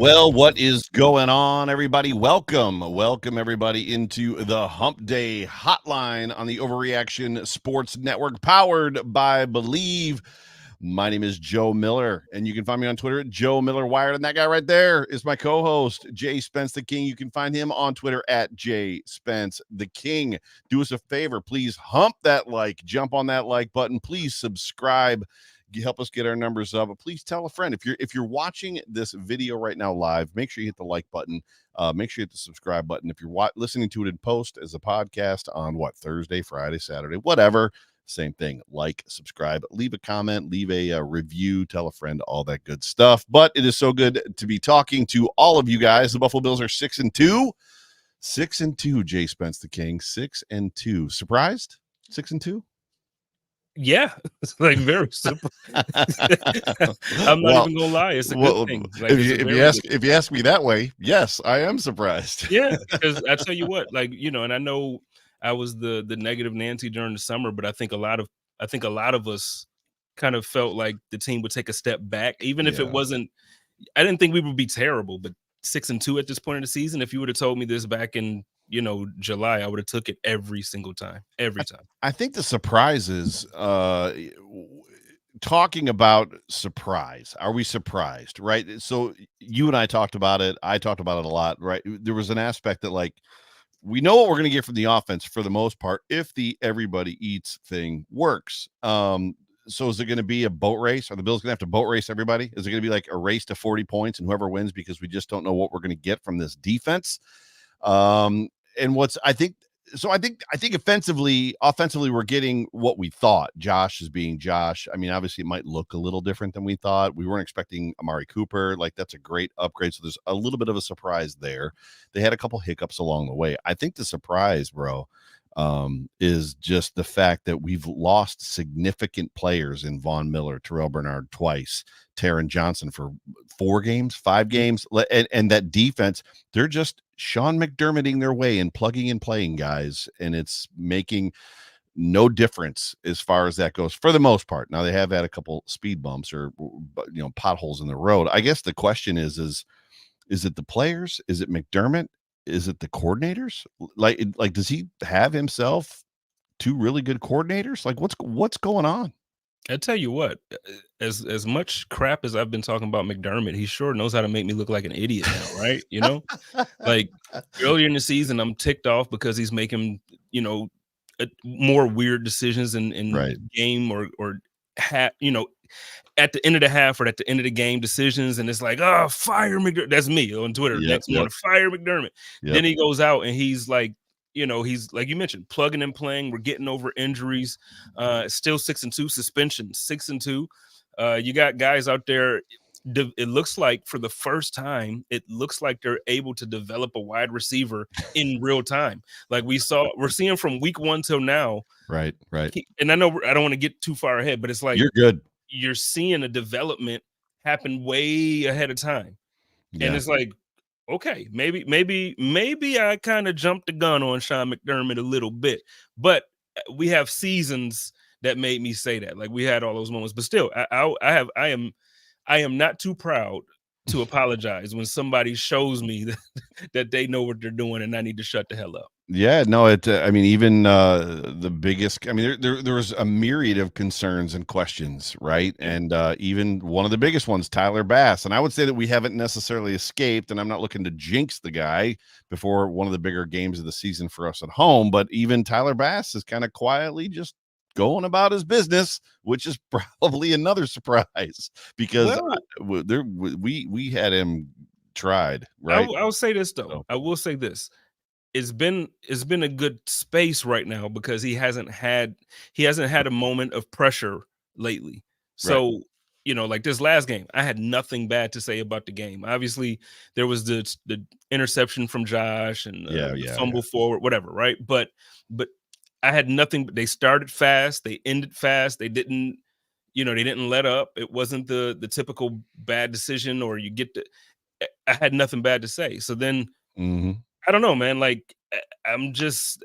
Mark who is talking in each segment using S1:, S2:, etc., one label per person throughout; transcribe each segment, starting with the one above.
S1: Well, what is going on, everybody? Welcome everybody into the Hump Day Hotline on the Overreaction Sports Network, powered by Believe. My name is Joe Miller, and you can find me on Twitter at Joe Miller Wired. And that guy right there is my co-host, Jay Spence the King. You can find him on Twitter at Jay Spence the King. Do us a favor, please hump that like, jump on that like button. Please subscribe. You help us get our numbers up. But please tell a friend. If you're watching this video right now live, make sure you hit the like button. Make sure you hit the subscribe button. If you're listening to it in post as a podcast on Thursday, Friday, Saturday, whatever. Same thing. Like, subscribe, leave a comment, leave a review, tell a friend, all that good stuff. But it is so good to be talking to all of you guys. The Buffalo Bills are 6-2. 6-2, Jay Spence the King. 6-2. Surprised? 6-2?
S2: Yeah, it's like very simple. I'm not even gonna lie, it's a good thing. Like,
S1: if you ask me that way, yes, I am surprised.
S2: Yeah, because I tell you what, and I know I was the negative Nancy during the summer, but I think a lot of us kind of felt like the team would take a step back, even if it wasn't. I didn't think we would be terrible, but 6-2 at this point in the season. If you would have told me this back in July, I would have took it every single time, every time.
S1: I think the surprise is talking about surprise. Are we surprised? Right. So you and I talked about it. I talked about it a lot. Right. There was an aspect that we know what we're going to get from the offense for the most part if the everybody eats thing works. So is it going to be a boat race? Are the Bills going to have to boat race everybody? Is it going to be like a race to 40 points and whoever wins because we just don't know what we're going to get from this defense? And I think offensively we're getting what we thought. Josh is being Josh. I mean, obviously it might look a little different than we thought. We weren't expecting Amari Cooper. That's a great upgrade. So there's a little bit of a surprise there. They had a couple hiccups along the way. I think the surprise, bro, is just the fact that we've lost significant players in Von Miller, Terrel Bernard twice, Taron Johnson for 5 games. And that defense, they're just Sean McDermotting their way and plugging and playing guys. And it's making no difference as far as that goes for the most part. Now they have had a couple speed bumps or, potholes in the road. I guess the question is it the players? Is it McDermott? Is it the coordinators? Like, does he have himself 2 really good coordinators? Like, what's going on?
S2: I tell you what, as much crap as I've been talking about McDermott, he sure knows how to make me look like an idiot now, right? Like earlier in the season, I'm ticked off because he's making, more weird decisions in
S1: Right.
S2: game or at the end of the half or at the end of the game decisions, and it's like, oh, fire McDermott. That's me on Twitter. Next morning, fire McDermott. Then he goes out and he's like, he's like you mentioned, plugging and playing. We're getting over injuries. Still 6-2, suspensions 6-2. You got guys out there. It looks like for the first time, it looks like they're able to develop a wide receiver in real time. Like we're seeing from week 1 till now.
S1: Right.
S2: And I know I don't want to get too far ahead, but it's like
S1: you're good.
S2: You're seeing a development happen way ahead of time. Yeah. And it's like, okay, maybe I kind of jumped the gun on Sean McDermott a little bit, but we have seasons that made me say that. Like we had all those moments, but still, I am not too proud to apologize when somebody shows me that they know what they're doing and I need to shut the hell up.
S1: Yeah, no, even the biggest, there was a myriad of concerns and questions, right? And even one of the biggest ones, Tyler Bass. And I would say that we haven't necessarily escaped, and I'm not looking to jinx the guy before one of the bigger games of the season for us at home, but even Tyler Bass is kind of quietly just going about his business, which is probably another surprise because we had him tried, right?
S2: I'll say this though. So. I will say this. It's been a good space right now because he hasn't had a moment of pressure lately. So, like this last game, I had nothing bad to say about the game. Obviously, there was the interception from Josh and the fumble forward, whatever, right? But I had nothing. They started fast, they ended fast. They didn't let up. It wasn't the typical bad decision or I had nothing bad to say. So then I don't know, man. Like I'm just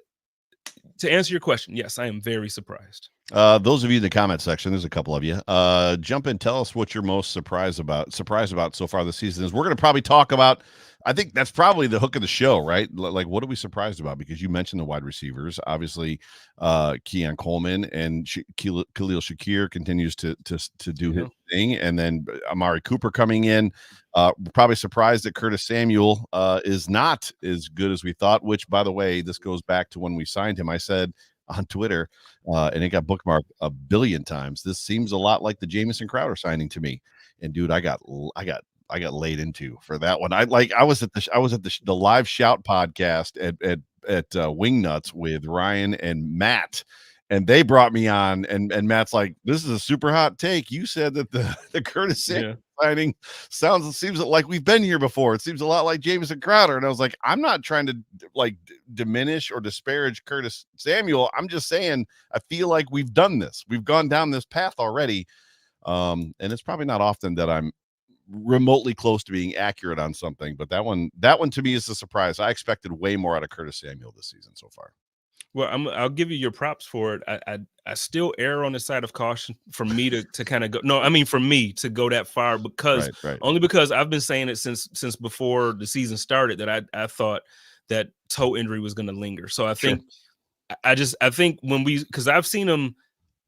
S2: To answer your question, yes, I am very surprised.
S1: Those of you in the comment section, there's a couple of you. Jump in, tell us what you're most surprised about so far this season. Is we're going to probably talk about. I think that's probably the hook of the show, right? Like, what are we surprised about? Because you mentioned the wide receivers, obviously, Keon Coleman and Khalil Shakir continues to do his thing, and then Amari Cooper coming in. We're probably surprised that Curtis Samuel is not as good as we thought. Which, by the way, this goes back to when we signed him. I said on Twitter, and it got bookmarked a billion times. This seems a lot like the Jamison Crowder signing to me. And dude, I got laid into for that one. I was at the live shout podcast at Wingnuts with Ryan and Matt, and they brought me on, and Matt's like, "This is a super hot take. You said that the Curtis Samuel signing seems like we've been here before. It seems a lot like Jamison Crowder." And I was like, I'm not trying to like diminish or disparage Curtis Samuel. I'm just saying I feel like we've done this. We've gone down this path already. And it's probably not often that I'm remotely close to being accurate on something, but that one to me is a surprise. I expected way more out of Curtis Samuel this season so far.
S2: Well, I'll give you your props for it. I still err on the side of caution for me to kind of go. No, I mean for me to go that far because only because I've been saying it since before the season started that I thought that toe injury was going to linger. So I think I think because I've seen him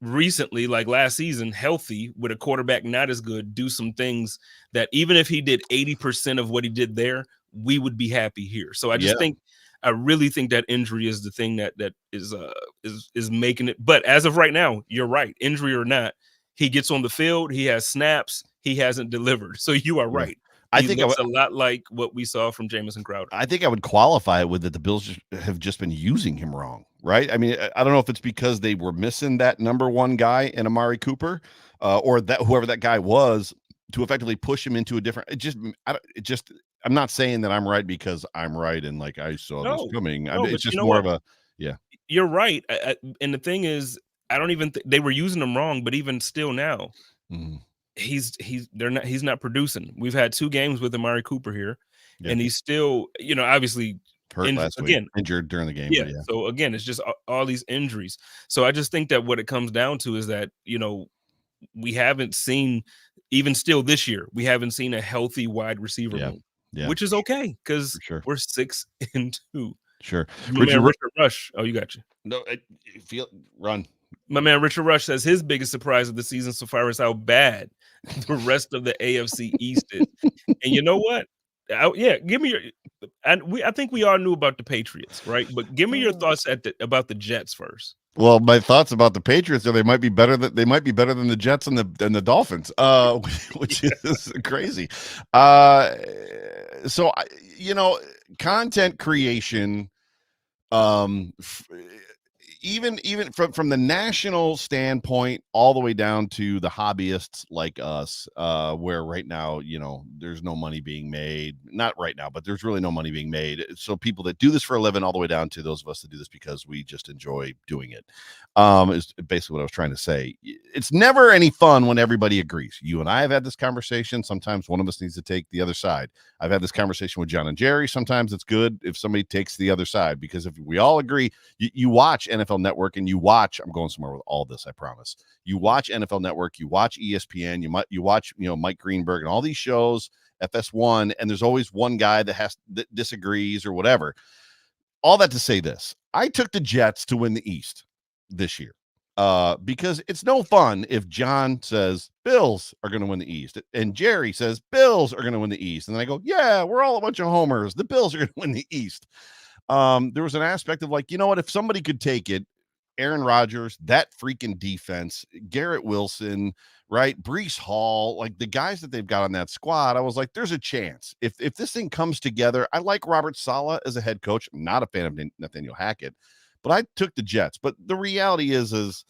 S2: recently, like last season, healthy with a quarterback not as good, do some things that even if he did 80% of what he did there, we would be happy here. So I just think. I really think that injury is the thing that is making it. But as of right now, you're right. Injury or not, he gets on the field, he has snaps, he hasn't delivered. So you are right.
S1: I think
S2: it's a lot like what we saw from Jamison Crowder.
S1: I think I would qualify it with that the Bills have just been using him wrong, right? I mean, I don't know if it's because they were missing that number one guy in Amari Cooper, or that whoever that guy was to effectively push him into a different. I'm not saying that I'm right because I'm right and like I saw this coming. It's just more of a
S2: You're right, and the thing is, I don't even they were using him wrong, but even still now, he's not producing. We've had 2 games with Amari Cooper here, and he's still obviously
S1: hurt last week, injured during the game.
S2: Yeah. So again, it's just all these injuries. So I just think that what it comes down to is that we haven't seen even still this year we haven't seen a healthy wide receiver room. Yeah, which is okay because we're 6-2.
S1: Sure.
S2: My man Richard Rush. Oh, you got you.
S1: No, run.
S2: My man Richard Rush says his biggest surprise of the season so far is how bad the rest of the AFC East is. And you know what? Give me your. I think we all knew about the Patriots, right? But give me your thoughts about the Jets first.
S1: Well, my thoughts about the Patriots are they might be better than the Jets and the Dolphins, which is crazy. So content creation, even from the national standpoint all the way down to the hobbyists like us, where right now there's no money being made. Not right now, but there's really no money being made. So people that do this for a living all the way down to those of us that do this because we just enjoy doing it, is basically what I was trying to say. It's never any fun when everybody agrees. You and I have had this conversation. Sometimes one of us needs to take the other side. I've had this conversation with John and Jerry. Sometimes it's good if somebody takes the other side, because if we all agree, you watch NFL Network and I'm going somewhere with all this, I promise. You watch NFL Network, you watch ESPN, you watch Mike Greenberg and all these shows, FS1, and there's always one guy that disagrees or whatever. All that to say this, I took the Jets to win the East this year, because it's no fun if John says Bills are going to win the East and Jerry says Bills are going to win the East, and then I go, yeah, we're all a bunch of homers. The Bills are going to win the East. There was an aspect of like, you know what, if somebody could take it, Aaron Rodgers, that freaking defense, Garrett Wilson, right, Breece Hall, like the guys that they've got on that squad, I was like, there's a chance. If this thing comes together, I like Robert Saleh as a head coach. I'm not a fan of Nathaniel Hackett, but I took the Jets. But the reality is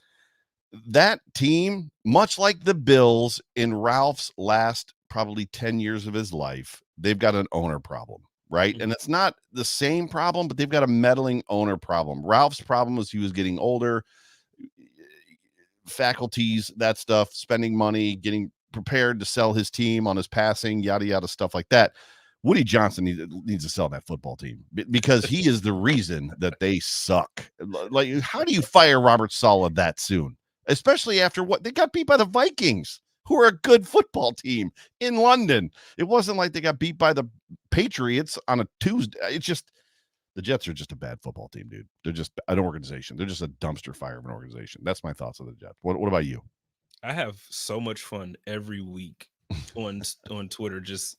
S1: that team, much like the Bills in Ralph's last probably 10 years of his life, they've got an owner problem. Right. And it's not the same problem, but they've got a meddling owner problem. Ralph's problem was he was getting older, faculties, that stuff, spending money, getting prepared to sell his team on his passing, yada, yada, stuff like that. Woody Johnson needs to sell that football team because he is the reason that they suck. Like, how do you fire Robert Saleh that soon? Especially after what they got beat by the Vikings, who are a good football team in London. It wasn't like they got beat by the Patriots on a Tuesday. It's just the Jets are just a bad football team, dude. They're just an organization. They're just a dumpster fire of an organization. That's my thoughts of the Jets. What about you?
S2: I have so much fun every week on Twitter, just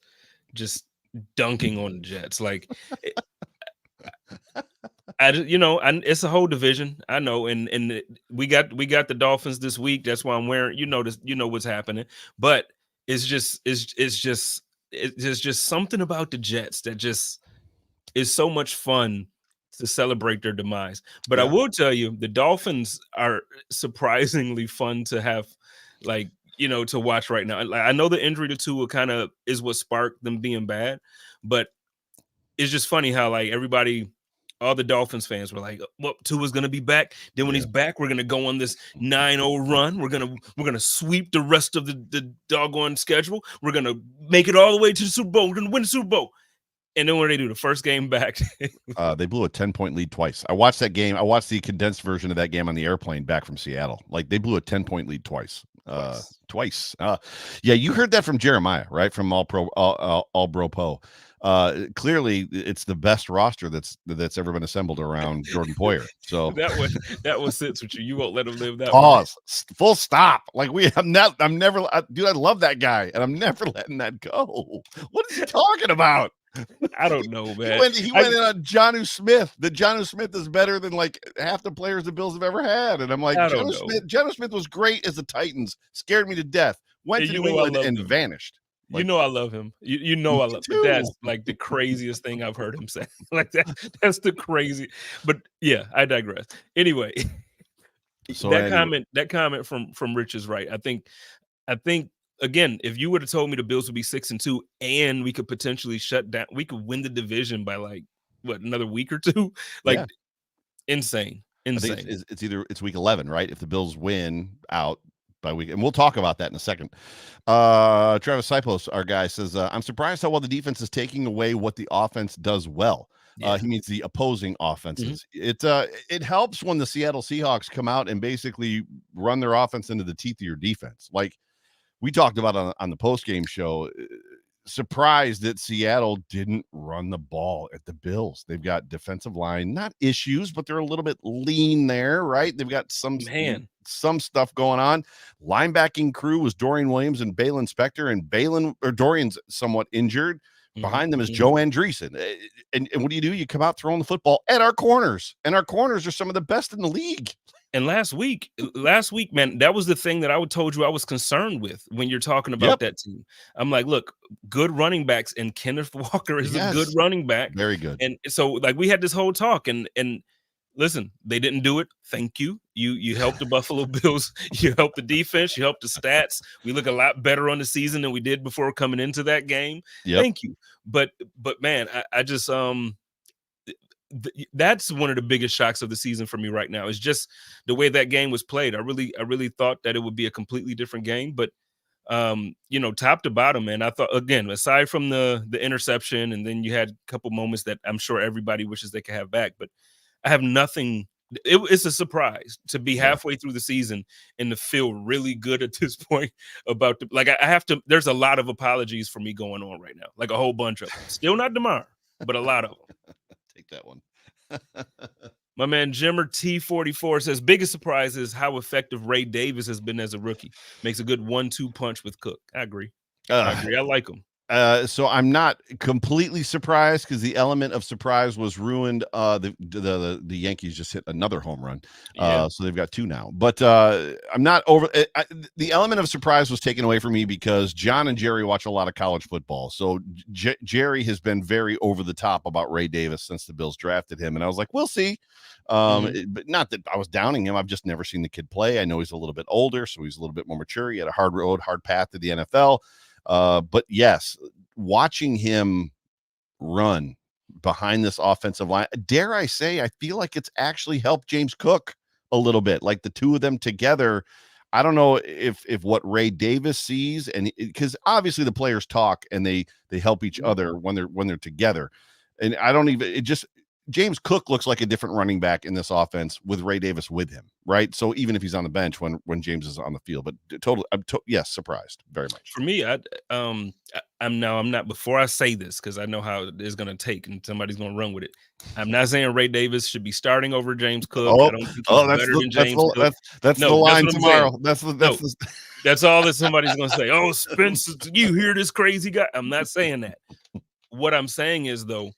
S2: dunking on the Jets. Like, it's a whole division. I know, and we got the Dolphins this week. That's why I'm wearing. What's happening. But it's just there's just something about the Jets that just is so much fun to celebrate their demise. But I will tell you, the Dolphins are surprisingly fun to have, like, to watch right now. I know the injury to Tua kind of is what sparked them being bad, but it's just funny how, like, everybody, all the Dolphins fans were like, well, Tua's going to be back. Then when he's back, we're going to go on this 9-0 run. We're going to sweep the rest of the doggone schedule. We're going to make it all the way to the Super Bowl. We're going to win the Super Bowl. And then what do they do? The first game back,
S1: they blew a 10-point lead twice. I watched that game. I watched the condensed version of that game on the airplane back from Seattle. Like, they blew a 10-point lead twice. Twice. Yeah, you heard that from Jeremiah, right? From All Bro Po. Clearly, it's the best roster that's ever been assembled around Jordan Poyer. So
S2: that one sits with you. You won't let him live that.
S1: Pause. Full stop. Like, I'm never, dude. I love that guy, and I'm never letting that go. What is he talking about?
S2: I don't know, man.
S1: He went in on Jonnu Smith. That Jonnu Smith is better than like half the players the Bills have ever had. And I'm like, Jonnu Smith was great as the Titans. Scared me to death. Went to New England and vanished.
S2: Like, I love him. I love him. That's like the craziest thing I've heard him say. Like, that's the crazy. But yeah, I digress. Anyway, that comment from Rich is right. I think again, if you would have told me the Bills would be 6-2 and we could potentially we could win the division by like another week or two, like insane.
S1: It's week 11, right? If the Bills win out by week, and we'll talk about that in a second. Travis Cyos, our guy, says, I'm surprised how well the defense is taking away what the offense does well. He means the opposing offenses. It helps when the Seattle Seahawks come out and basically run their offense into the teeth of your defense. Like we talked about on the postgame show, surprised that Seattle didn't run the ball at the Bills. They've got defensive line, not issues, but they're a little bit lean there, right? They've got some stuff going on. Linebacking crew was Dorian Williams and Balin Spector, and Dorian's somewhat injured. Behind them is Joe Andreessen. And what do? You come out throwing the football at our corners, and our corners are some of the best in the league.
S2: And last week, man, that was the thing that I told you I was concerned with when you're talking about that team. I'm like, look, good running backs, and Kenneth Walker is a good running back.
S1: Very good.
S2: And so, like, we had this whole talk, and listen, they didn't do it. Thank you. You helped the Buffalo Bills. You helped the defense. You helped the stats. We look a lot better on the season than we did before coming into that game. Thank you. But man, I just that's one of the biggest shocks of the season for me right now. Is just the way that game was played. I really thought that it would be a completely different game, but top to bottom, man, I thought, again, aside from the interception, and then you had a couple moments that I'm sure everybody wishes they could have back, but I have nothing. It's a surprise to be halfway through the season and to feel really good at this point about I have to. There's a lot of apologies for me going on right now, like a whole bunch of them. Still not tomorrow, but a lot of them.
S1: Take that one.
S2: My man Jimmer T44 says biggest surprise is how effective Ray Davis has been as a rookie. Makes a good 1-2 punch with Cook. I agree. I like him.
S1: So I'm not completely surprised because the element of surprise was ruined. The Yankees just hit another home run, so they've got 2 now. But I'm not over. The element of surprise was taken away from me because John and Jerry watch a lot of college football. So Jerry has been very over the top about Ray Davis since the Bills drafted him, and I was like, we'll see. But not that I was downing him. I've just never seen the kid play. I know he's a little bit older, so he's a little bit more mature. He had a hard path to the NFL. But yes, watching him run behind this offensive line, dare I say, I feel like it's actually helped James Cook a little bit. Like the two of them together, I don't know if what Ray Davis sees, and because obviously the players talk and they help each other when they're together, and I don't even it just James Cook looks like a different running back in this offense with Ray Davis with him, right? So even if he's on the bench when James is on the field, but yes, surprised very much.
S2: For me, I'm not, before I say this, because I know how it's going to take and somebody's going to run with it. I'm not saying Ray Davis should be starting over James Cook. I don't think he's better than James Cook.
S1: That's the
S2: No, that's
S1: line
S2: what I'm
S1: tomorrow.
S2: saying.
S1: That's
S2: No, that's all that somebody's going to say. Oh, Spence, you hear this crazy guy? I'm not saying that. What I'm saying is, though,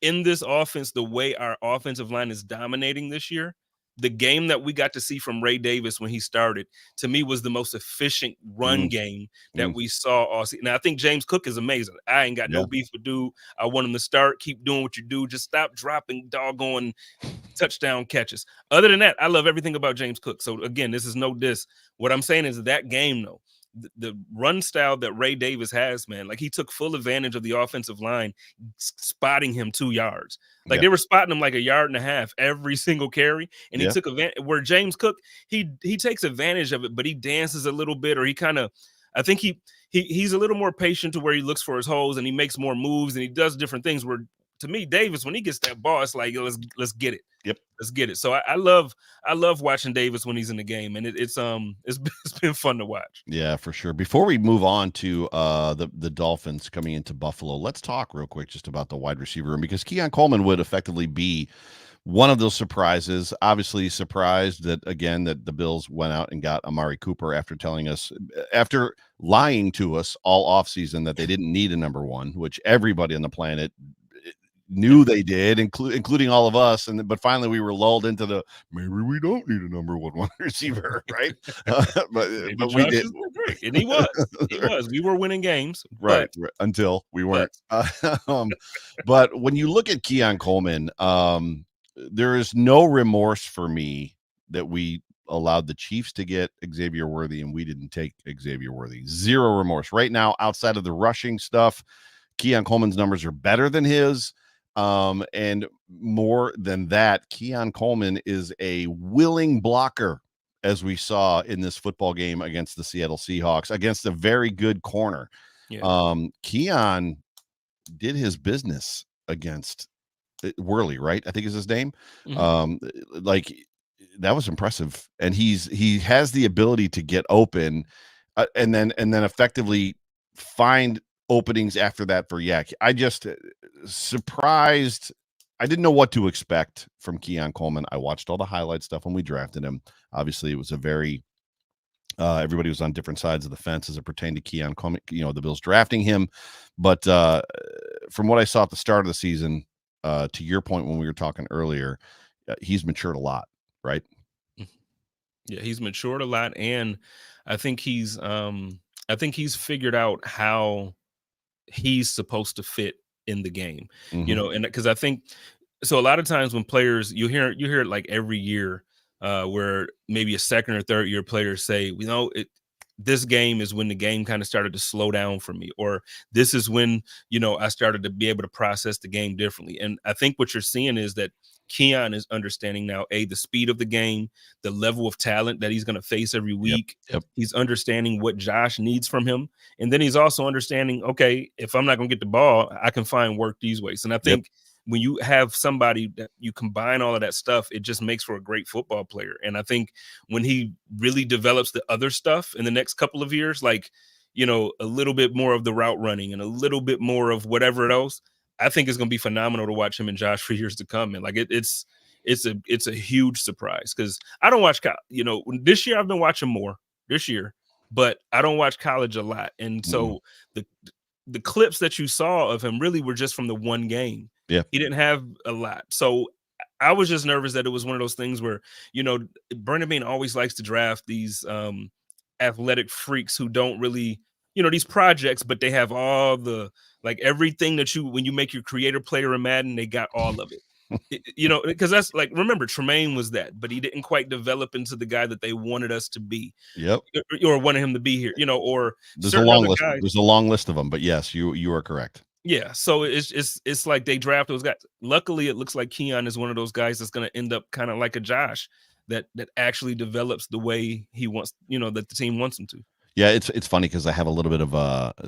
S2: in this offense, the way our offensive line is dominating this year, the game that we got to see from Ray Davis when he started, to me, was the most efficient run game that we saw all season. Now, I think James Cook is amazing. I ain't got no beef with dude. I want him to start. Keep doing what you do. Just stop dropping doggone touchdown catches. Other than that, I love everything about James Cook. So, again, this is no diss. What I'm saying is that game, though, the run style that Ray Davis has, man, like he took full advantage of the offensive line spotting him 2 yards. Like they were spotting him like 1.5 yards every single carry, and he took advantage. Where James Cook, he takes advantage of it, but he dances a little bit, or he kind of, I think he's a little more patient to where he looks for his holes and he makes more moves and he does different things. Where to me, Davis, when he gets that ball, it's like, let's get it.
S1: Yep.
S2: Let's get it. So I love watching Davis when he's in the game, and it's been fun to watch.
S1: Yeah, for sure. Before we move on to the Dolphins coming into Buffalo, let's talk real quick just about the wide receiver room, because Keon Coleman would effectively be one of those surprises. Obviously surprised that the Bills went out and got Amari Cooper after lying to us all offseason that they didn't need a number one, which everybody on the planet knew they did, including all of us, but finally we were lulled into the maybe we don't need a number one receiver, right? But we did,
S2: great. And he was. We were winning games,
S1: right? Until we weren't. But when you look at Keon Coleman, there is no remorse for me that we allowed the Chiefs to get Xavier Worthy and we didn't take Xavier Worthy. Zero remorse right now. Outside of the rushing stuff, Keon Coleman's numbers are better than his. And more than that, Keon Coleman is a willing blocker, as we saw in this football game against the Seattle Seahawks, against a very good corner. Keon did his business against Worley, right? I think is his name. Like that was impressive. And he has the ability to get open and then effectively find openings after that for Yak. I just surprised. I didn't know what to expect from Keon Coleman. I watched all the highlight stuff when we drafted him. Obviously, it was a very everybody was on different sides of the fence as it pertained to Keon Coleman, the Bills drafting him. But from what I saw at the start of the season, to your point when we were talking earlier, he's matured a lot, right?
S2: Yeah, he's matured a lot, and I think he's figured out how he's supposed to fit in the game, and because I think so a lot of times when players you hear it like every year where maybe a second or third year players say, this game is when the game kind of started to slow down for me, or this is when I started to be able to process the game differently. And I think what you're seeing is that Keon is understanding now the speed of the game, the level of talent that he's going to face every week.
S1: Yep.
S2: He's understanding what Josh needs from him, and then he's also understanding, okay, if I'm not going to get the ball, I can find work these ways. And I think when you have somebody that you combine all of that stuff, it just makes for a great football player. And I think when he really develops the other stuff in the next couple of years, like a little bit more of the route running and a little bit more of whatever else, I think it's going to be phenomenal to watch him and Josh for years to come. And like it's a huge surprise because I don't watch this year. I've been watching more this year, but I don't watch college a lot. And so the clips that you saw of him really were just from the one game.
S1: Yeah,
S2: he didn't have a lot. So I was just nervous that it was one of those things where Brandon Beane always likes to draft these athletic freaks who don't really these projects, but they have all the everything that when you make your creator player in Madden, they got all of it. Because that's remember Tremaine was that, but he didn't quite develop into the guy that they wanted us to be.
S1: Yep.
S2: Or wanted him to be here, or
S1: there's a long list. There's a long list of them, but yes, you are correct.
S2: Yeah, so it's like they draft those guys. Luckily, it looks like Keon is one of those guys that's going to end up kind of like a Josh, that actually develops the way he wants, that the team wants him to.
S1: Yeah, it's funny because I have a little bit of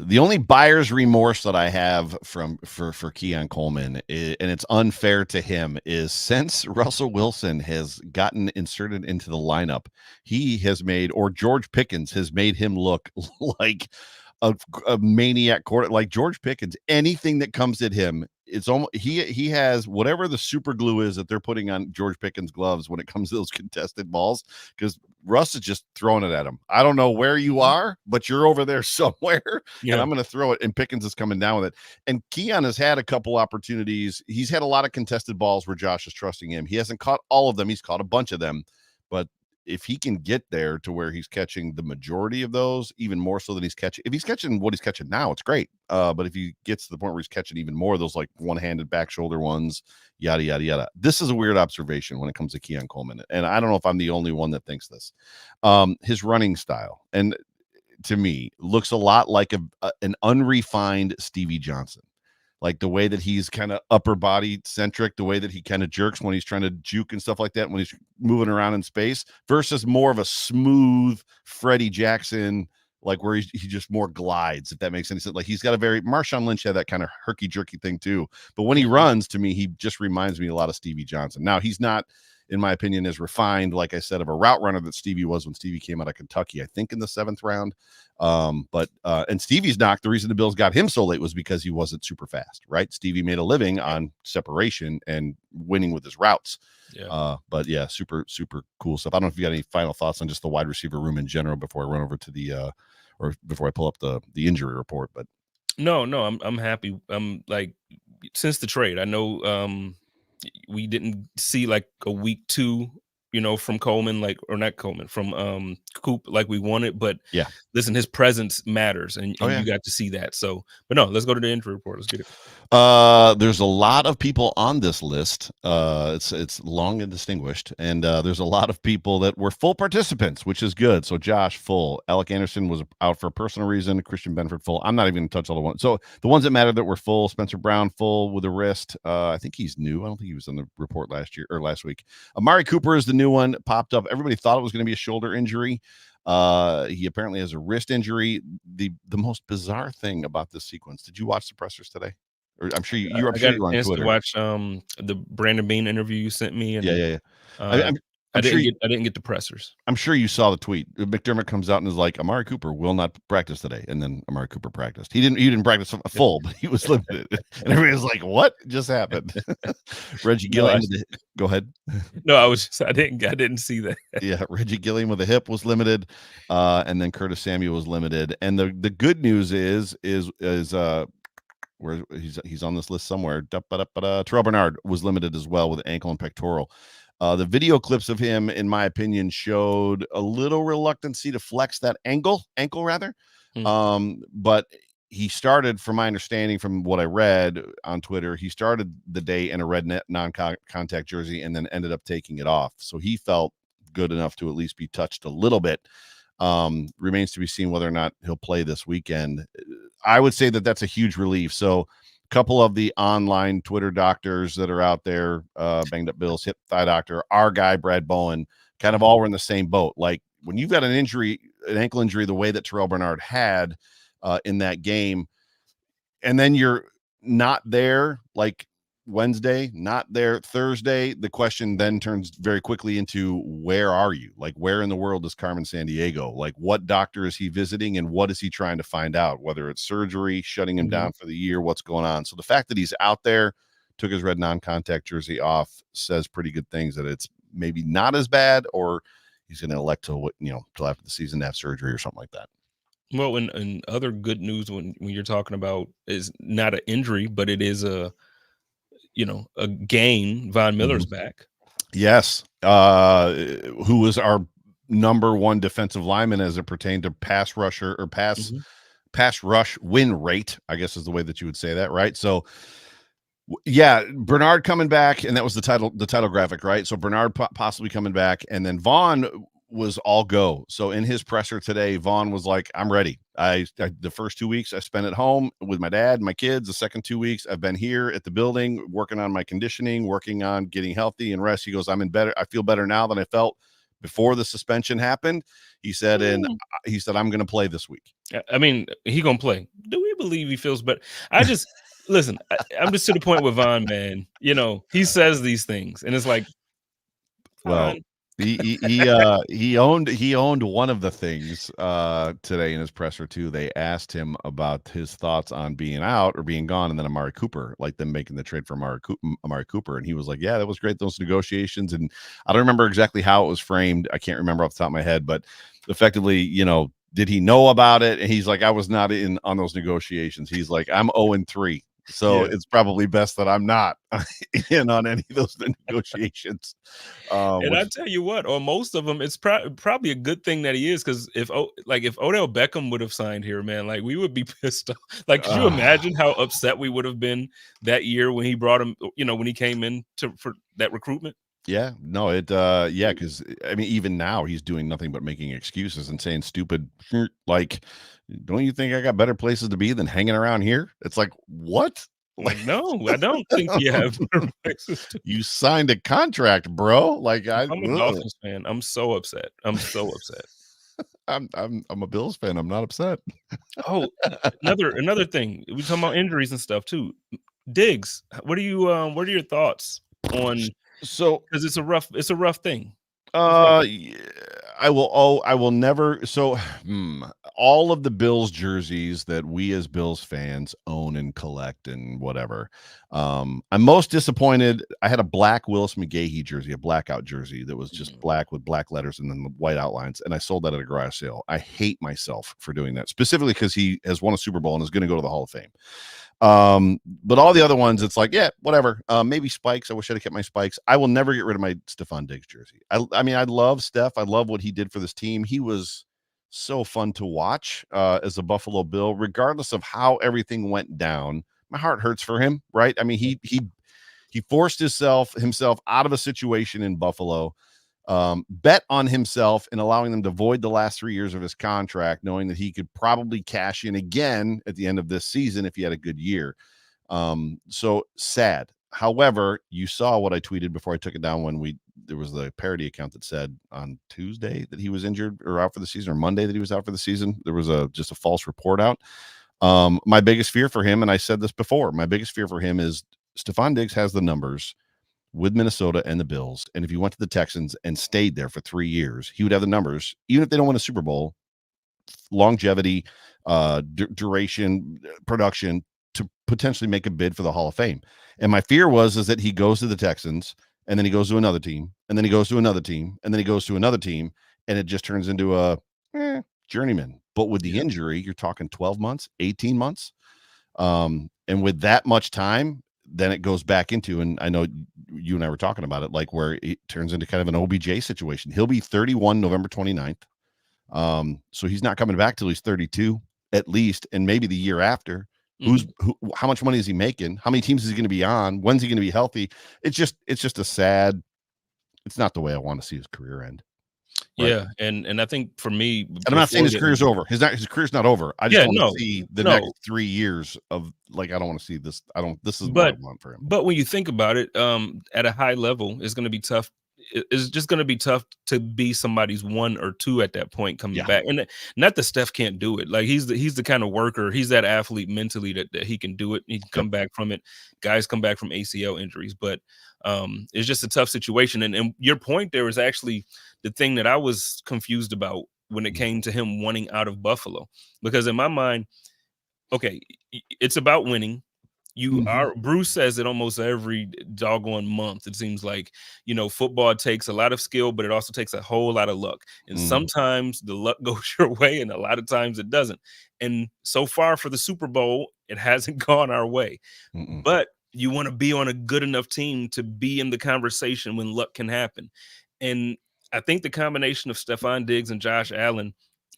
S1: the only buyer's remorse that I have for Keon Coleman, and it's unfair to him, is since Russell Wilson has gotten inserted into the lineup, he has made, or George Pickens has made him look like a maniac quarter. Like George Pickens, anything that comes at him, it's almost he has whatever the super glue is that they're putting on George Pickens' gloves when it comes to those contested balls, because Russ is just throwing it at him. I don't know where you are, but you're over there somewhere, and I'm going to throw it, and Pickens is coming down with it. And Keon has had a couple opportunities. He's had a lot of contested balls where Josh is trusting him. He hasn't caught all of them. He's caught a bunch of them, but if he can get there to where he's catching the majority of those, even more so than he's catching, if he's catching what he's catching now, it's great. But if he gets to the point where he's catching even more of those, like one-handed back shoulder ones, yada, yada, yada. This is a weird observation when it comes to Keon Coleman. And I don't know if I'm the only one that thinks this. His running style, and to me, looks a lot like an unrefined Stevie Johnson. Like the way that he's kind of upper body centric, the way that he kind of jerks when he's trying to juke and stuff like that, when he's moving around in space, versus more of a smooth Freddie Jackson, like where he just more glides, if that makes any sense. Like he's got a very, Marshawn Lynch had that kind of herky jerky thing too. But when he runs, to me, he just reminds me a lot of Stevie Johnson. Now, he's not, in my opinion, as refined, like I said, of a route runner that Stevie was when Stevie came out of Kentucky, I think in the 7th round. And Stevie's knock, the reason the Bills got him so late was because he wasn't super fast, right? Stevie made a living on separation and winning with his routes. But yeah, super, super cool stuff. I don't know if you got any final thoughts on just the wide receiver room in general before I run over to the, or before I pull up the injury report, but
S2: no, I'm happy. Like since the trade, I know, we didn't see like a week 2, from Coleman, like, or not Coleman, from Coop, like we wanted. But
S1: yeah,
S2: listen, his presence matters, and you got to see that. So, but no, let's go to the injury report. Let's get it.
S1: There's a lot of people on this list. It's long and distinguished, and there's a lot of people that were full participants, which is good. So Josh, full. Alec Anderson was out for a personal reason. Christian Benford, full. I'm not even going to touch all the ones. So the ones that matter that were full: Spencer Brown, full with a wrist. I think he's new. I don't think he was on the report last week. Amari Cooper is the new one. Popped up. Everybody thought it was going to be a shoulder injury. He apparently has a wrist injury. The most bizarre thing about this sequence. Did you watch the pressers today? Or I'm sure you were on Twitter.
S2: To watch the Brandon Bean interview you sent me. And,
S1: yeah.
S2: I didn't get the pressers.
S1: I'm sure you saw the tweet. McDermott comes out and is like, Amari Cooper will not practice today, and then Amari Cooper practiced. He didn't practice full, but he was limited. And everybody was like, "What just happened?" Reggie Gilliam. Go ahead.
S2: No, I didn't see that.
S1: Yeah, Reggie Gilliam with a hip was limited, and then Curtis Samuel was limited. And the good news is where he's on this list somewhere. Terrel Bernard was limited as well with ankle and pectoral. The video clips of him, in my opinion, showed a little reluctancy to flex that ankle rather. But he started, from my understanding, from what I read on Twitter, he started the day in a red non-contact jersey and then ended up taking it off. So he felt good enough to at least be touched a little bit. Remains to be seen whether or not he'll play this weekend. I would say that that's a huge relief. So a couple of the online Twitter doctors that are out there, Banged Up Bills, Hip Thigh Doctor, our guy, Brad Bowen, kind of all were in the same boat. Like when you've got an ankle injury, the way that Terrel Bernard had in that game, and then you're not there like Wednesday, not there Thursday, the question then turns very quickly into, where are you? Like, where in the world is Carmen Sandiego? Like, what doctor is he visiting and what is he trying to find out? Whether it's surgery, shutting him down for the year, what's going on? So the fact that he's out there, took his red non-contact jersey off, says pretty good things, that it's maybe not as bad, or he's going to elect to, till after the season to have surgery or something like that.
S2: Well, and other good news when you're talking about is not an injury, but it is a gain. Von Miller's back.
S1: Yes. Who was our number one defensive lineman as it pertained to pass rusher or pass rush win rate, I guess is the way that you would say that. Right. So yeah, Bernard coming back, and that was the title graphic, right? So Bernard possibly coming back, and then Vaughn was all go. So in his presser today, Vaughn was like, I'm ready. The first 2 weeks I spent at home with my dad and my kids. The second 2 weeks I've been here at the building working on my conditioning, working on getting healthy and rest. He goes, I'm in better. I feel better now than I felt before the suspension happened. He said, and he said, I'm going to play this week.
S2: I mean, he going to play. Do we believe he feels better? I just, listen, I'm just to the point with Vaughn, man. You know, he says these things and it's like,
S1: well,
S2: fine.
S1: he owned one of the things today in his presser too. They asked him about his thoughts on being out or being gone, and then Amari Cooper, like them making the trade for Amari Cooper, and he was like, "Yeah, that was great, those negotiations." And I don't remember exactly how it was framed. I can't remember off the top of my head, but effectively, you know, did he know about it? And he's like, "I was not in on those negotiations." He's like, "I'm 0-3." So it's probably best that I'm not in on any of those negotiations.
S2: And I tell you what, on most of them, it's probably a good thing that he is, because if Odell Beckham would have signed here, man, like we would be pissed off. Like, could you imagine how upset we would have been that year when he brought him, you know, when he came in for that recruitment?
S1: Yeah, no, yeah, because I mean, even now he's doing nothing but making excuses and saying stupid, like, don't you think I got better places to be than hanging around here? It's like, what?
S2: Like, no, I don't think you have better places to be.
S1: You signed a contract, bro. Like,
S2: I'm a Dolphins fan. I'm so upset. I'm so upset.
S1: I'm a Bills fan. I'm not upset.
S2: Oh, another thing. We talking about injuries and stuff too. Diggs, what are your thoughts on?
S1: So,
S2: Because it's a rough thing.
S1: yeah, I will never. So, all of the Bills jerseys that we as Bills fans own and collect and whatever. I'm most disappointed. I had a black Willis McGahee jersey, a blackout jersey that was just black with black letters and then the white outlines, and I sold that at a garage sale. I hate myself for doing that, specifically because he has won a Super Bowl and is going to go to the Hall of Fame. But all the other ones, it's like, yeah, whatever. Maybe spikes. I wish I'd have kept my spikes. I will never get rid of my Stephon Diggs jersey. I mean, I love Steph. I love what he did for this team. He was so fun to watch as a Buffalo Bill, regardless of how everything went down. My heart hurts for him, right? I mean, he forced himself out of a situation in Buffalo. Bet on himself in allowing them to void the last 3 years of his contract, knowing that he could probably cash in again at the end of this season if he had a good year. So sad. However, you saw what I tweeted before I took it down when there was the parody account that said on Tuesday that he was injured or out for the season, or Monday that he was out for the season. There was just a false report out. My biggest fear for him, and I said this before, my biggest fear for him is Stephon Diggs has the numbers with Minnesota and the Bills. And if he went to the Texans and stayed there for 3 years, he would have the numbers, even if they don't win a Super Bowl, longevity, duration, production, to potentially make a bid for the Hall of Fame. And my fear is that he goes to the Texans and then he goes to another team and then he goes to another team and then he goes to another team, and it just turns into a journeyman. But with the injury, you're talking 12 months, 18 months. And with that much time, then it goes back into, and I know you and I were talking about it, like where it turns into kind of an OBJ situation. He'll be 31 November 29th. So he's not coming back till he's 32 at least, and maybe the year after. How much money is he making? How many teams is he going to be on? When's he going to be healthy? It's just a sad, it's not the way I want to see his career end.
S2: Right? Yeah, and I think for me,
S1: and I'm not saying his career's over. His career's not over. I just don't want to see the next 3 years of, like, I don't want to see this. This is what I want for him.
S2: But when you think about it, at a high level, it's going to be tough. It's just going to be tough to be somebody's 1 or 2 at that point coming back. And not that Steph can't do it. Like, he's the kind of worker. He's that athlete mentally that he can do it. He can come back from it. Guys come back from ACL injuries, but it's just a tough situation. And your point there is actually the thing that I was confused about when it came to him wanting out of Buffalo, because in my mind, okay, it's about winning. Bruce says it almost every doggone month. It seems like, football takes a lot of skill, but it also takes a whole lot of luck. And sometimes the luck goes your way, and a lot of times it doesn't. And so far for the Super Bowl, it hasn't gone our way. But you want to be on a good enough team to be in the conversation when luck can happen. And I think the combination of Stephon Diggs and Josh Allen,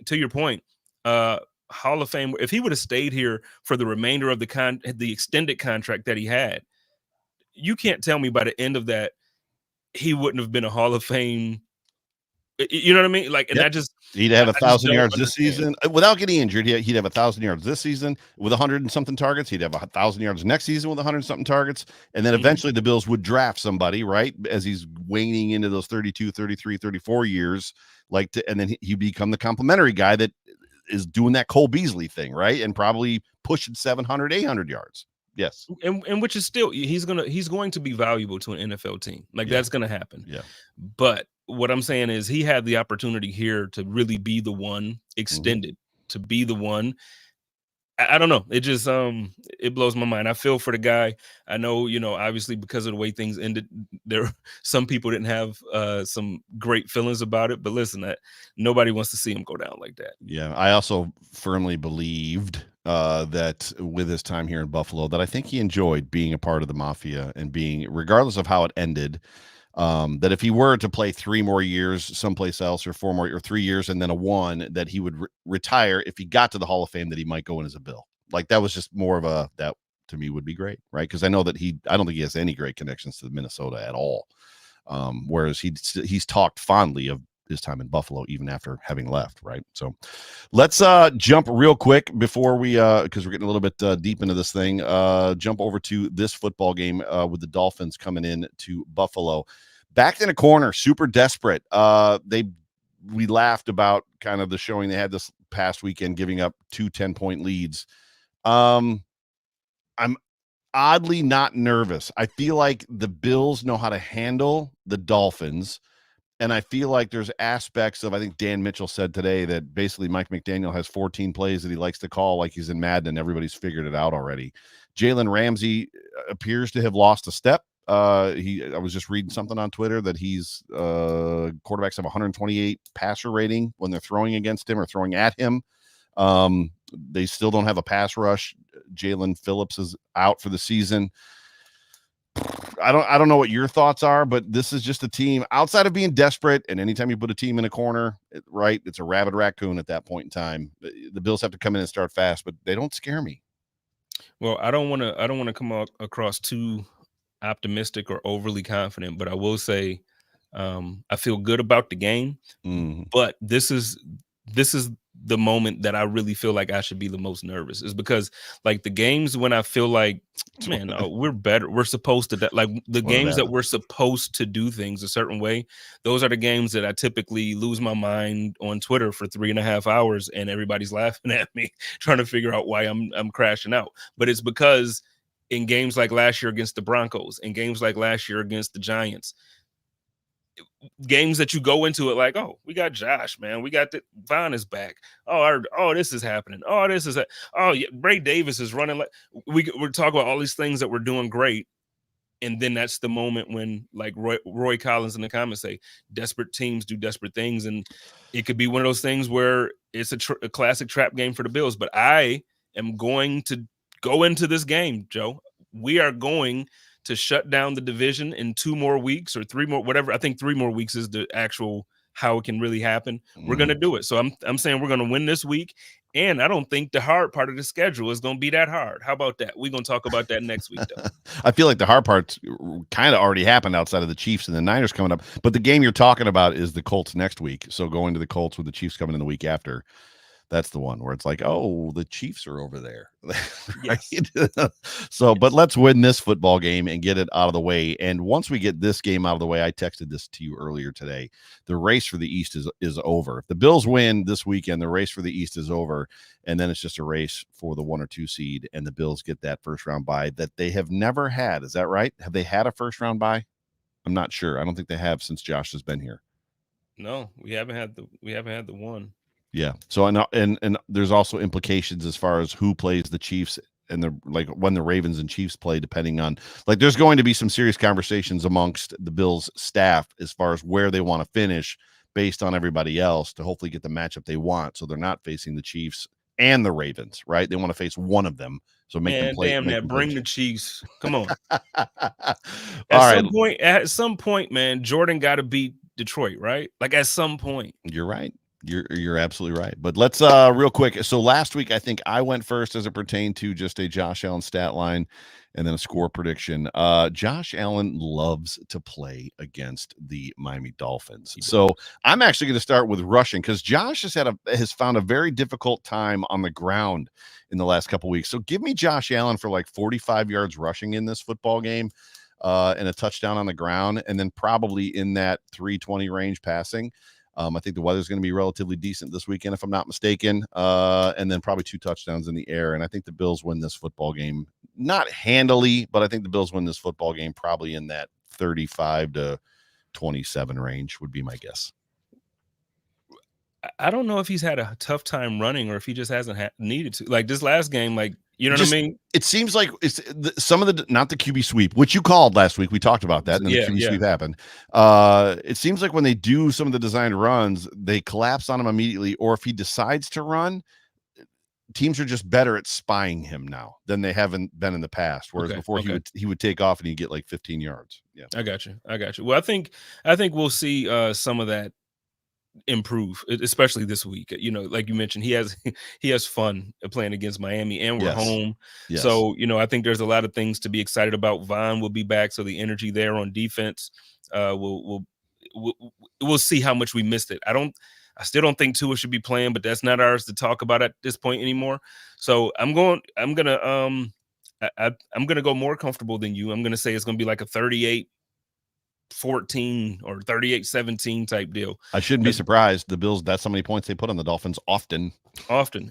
S2: to your point, Hall of Fame, if he would have stayed here for the remainder of the extended contract that he had, you can't tell me by the end of that he wouldn't have been a Hall of Fame You know what I mean? Like, and
S1: Yep.
S2: that just
S1: He'd have
S2: I just
S1: 1,000
S2: don't
S1: yards this
S2: understand.
S1: season without getting injured. He'd have 1,000 yards this season with 100 and something targets. He'd have 1,000 yards next season with 100 and something targets. And then
S2: Mhm.
S1: eventually the Bills would draft somebody, right? As he's waning into those 32, 33, 34 years, and then he become the complimentary guy that is doing that Cole Beasley thing, right? And probably pushing 700, 800 yards. Yes.
S2: And which is still he's going to be valuable to an NFL team. Like,
S1: Yeah.
S2: that's gonna happen.
S1: Yeah.
S2: But what I'm saying is he had the opportunity here to really be the one extended, to be the one. I don't know. It just it blows my mind. I feel for the guy. I know, obviously because of the way things ended, there some people didn't have some great feelings about it. But listen, nobody wants to see him go down like that.
S1: Yeah. I also firmly believed that with his time here in Buffalo, that I think he enjoyed being a part of the Mafia and being, regardless of how it ended, that if he were to play 3 more years someplace else, or 4 more, or 3 years and then a 1, that he would retire if he got to the Hall of Fame, that he might go in as a Bill. Like, that was just more of that to me would be great, right? Because I know that I don't think he has any great connections to Minnesota at all. Whereas he's talked fondly of his time in Buffalo even after having left, right? So let's jump real quick before we because we're getting a little bit deep into this thing. Jump over to this football game with the Dolphins coming in to Buffalo. Backed in a corner, super desperate. We laughed about kind of the showing they had this past weekend, giving up 2 10-point leads. I'm oddly not nervous. I feel like the Bills know how to handle the Dolphins. And I feel like there's aspects of, I think Dan Mitchell said today that basically Mike McDaniel has 14 plays that he likes to call like he's in Madden, and everybody's figured it out already. Jalen Ramsey appears to have lost a step. I was just reading something on Twitter that he's quarterbacks have 128 passer rating when they're throwing against him or throwing at him. They still don't have a pass rush. Jalen Phillips is out for the season. I don't know what your thoughts are, but this is just a team outside of being desperate. And anytime you put a team in a corner, right, it's a rabid raccoon at that point in time. The Bills have to come in and start fast, but they don't scare me.
S2: Well, I don't want to come across too optimistic or overly confident, but I will say I feel good about the game.
S1: Mm.
S2: But this is the moment that I really feel like I should be the most nervous, is because, like, the games when I feel like, man, we're better, we're supposed to like the games that we're supposed to do things a certain way, those are the games that I typically lose my mind on Twitter for 3.5 hours and everybody's laughing at me trying to figure out why I'm crashing out. But it's because in games like last year against the Broncos, in games like last year against the Giants, games that you go into it like, oh, we got Josh, man, we got Von is back. Oh, this is happening. Oh, this is yeah, Bray Davis is running. Like, we're talking about all these things that we're doing great, and then that's the moment when, like, Roy Collins in the comments say, desperate teams do desperate things, and it could be one of those things where it's a classic trap game for the Bills. But I am going to go into this game, Joe. We are going to shut down the division in 2 more weeks or 3 more, whatever. I think 3 more weeks is the actual how it can really happen. We're going to do it. So I'm saying we're going to win this week. And I don't think the hard part of the schedule is going to be that hard. How about that? We're going to talk about that next week, though.
S1: I feel like the hard part kind of already happened outside of the Chiefs and the Niners coming up. But the game you're talking about is the Colts next week. So going to the Colts with the Chiefs coming in the week after. That's the one where it's like, oh, the Chiefs are over there. Right? So, but let's win this football game and get it out of the way. And once we get this game out of the way, I texted this to you earlier today. The race for the East is over. If the Bills win this weekend, the race for the East is over. And then it's just a race for the 1 or 2 seed. And the Bills get that first round bye that they have never had. Is that right? Have they had a first round bye? I'm not sure. I don't think they have since Josh has been here.
S2: No, we haven't had the one.
S1: Yeah. So and there's also implications as far as who plays the Chiefs and the, like, when the Ravens and Chiefs play, depending on, like, there's going to be some serious conversations amongst the Bills staff as far as where they want to finish based on everybody else to hopefully get the matchup they want. So they're not facing the Chiefs and the Ravens, right? They want to face one of them. So make them play.
S2: Damn that. Bring the Chiefs. Come on. At some point, man, Jordan got to beat Detroit, right? Like, at some point.
S1: You're right. You're absolutely right. But let's real quick. So last week, I think I went first as it pertained to just a Josh Allen stat line. and then a score prediction. Josh Allen loves to play against the Miami Dolphins. So I'm actually going to start with rushing because Josh has found a very difficult time on the ground in the last couple weeks. So give me Josh Allen for like 45 yards rushing in this football game and a touchdown on the ground, and then probably in that 320 range passing. I think the weather's going to be relatively decent this weekend, if I'm not mistaken, and then probably 2 touchdowns in the air. And I think the Bills win this football game, not handily, but I think the Bills win this football game probably in that 35 to 27 range would be my guess.
S2: I don't know if he's had a tough time running or if he just hasn't needed to. Like this last game, like, you know what I mean?
S1: It seems like it's some of the, not the QB sweep, which you called last week. We talked about that, and then the QB sweep happened. It seems like when they do some of the designed runs, they collapse on him immediately, or if he decides to run, teams are just better at spying him now than they haven't been in the past. Whereas before he would take off and he'd get like 15 yards. Yeah.
S2: I got you. Well, I think we'll see some of that improve, especially this week. You know, like you mentioned, he has fun playing against Miami, and we're home. Yes. So, you know, I think there's a lot of things to be excited about. Vaughn will be back, so the energy there on defense, we'll see how much we missed it. I still don't think Tua should be playing, but that's not ours to talk about at this point anymore. So I'm gonna go more comfortable than you. I'm gonna say it's gonna be like a 38-14 or 38-17 type deal.
S1: I shouldn't be surprised. The Bills, that's how many points they put on the Dolphins often.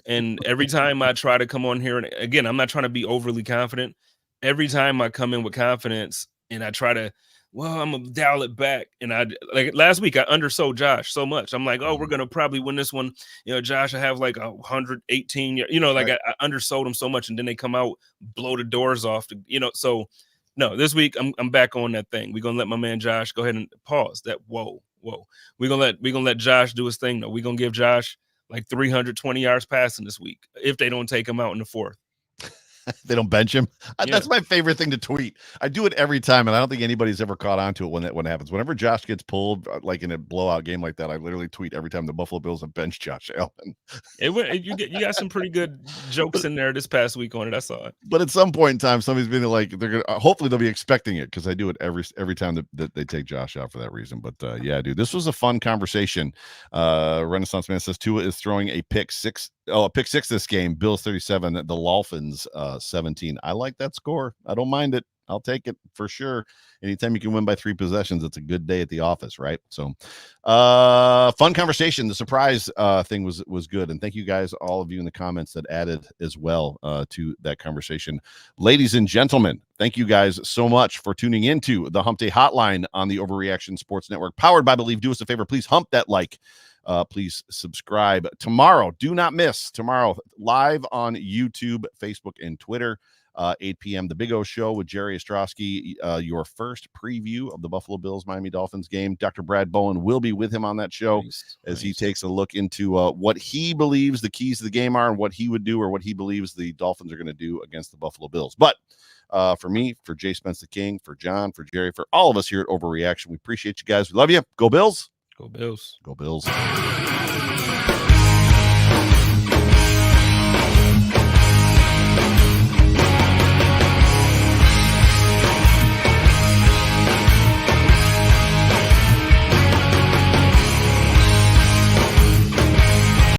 S2: And every time I try to come on here, and again, I'm not trying to be overly confident. Every time I come in with confidence and I try to, I'm gonna dial it back. And I, like last week, I undersold Josh so much. I'm like, we're gonna probably win this one. You know, Josh, I have like 118. You know, like I undersold him so much, and then they come out, blow the doors off. So. No, this week I'm back on that thing. We're gonna let my man Josh go ahead and pause that. Whoa. We're gonna let Josh do his thing though. We're gonna give Josh like 320 yards passing this week if they don't take him out in the 4th.
S1: They don't bench him. That's my favorite thing to tweet. I do it every time, and I don't think anybody's ever caught on to it when it happens. Whenever Josh gets pulled, like in a blowout game like that, I literally tweet every time the Buffalo Bills have benched Josh Allen.
S2: You got some pretty good jokes in there this past week on it. I saw it.
S1: But at some point in time, somebody's been like, they're gonna hopefully they'll be expecting it, because I do it every time that they take Josh out for that reason. But yeah, dude, this was a fun conversation. Renaissance Man says Tua is throwing a pick six this game. Bills 37, the Dolphins 17. I like that score. I don't mind it. I'll take it for sure. Anytime you can win by 3 possessions, it's a good day at the office, right? So fun conversation. The surprise thing was good. And thank you guys, all of you in the comments that added as well to that conversation. Ladies and gentlemen, thank you guys so much for tuning into the Hump Day Hotline on the Overreaction Sports Network, powered by Believe. Do us a favor, please hump that like. Please subscribe. Tomorrow, do not miss. Tomorrow, live on YouTube, Facebook, and Twitter, 8 p.m. The Big O Show with Jerry Ostrowski, your first preview of the Buffalo Bills Miami Dolphins game. Dr. Brad Bowen will be with him on that show as he takes a look into what he believes the keys to the game are and what he would do, or what he believes the Dolphins are going to do against the Buffalo Bills. But for me, for Jay Spence the King, for John, for Jerry, for all of us here at Overreaction, we appreciate you guys. We love you. Go Bills.
S2: Go Bills.
S1: Go Bills.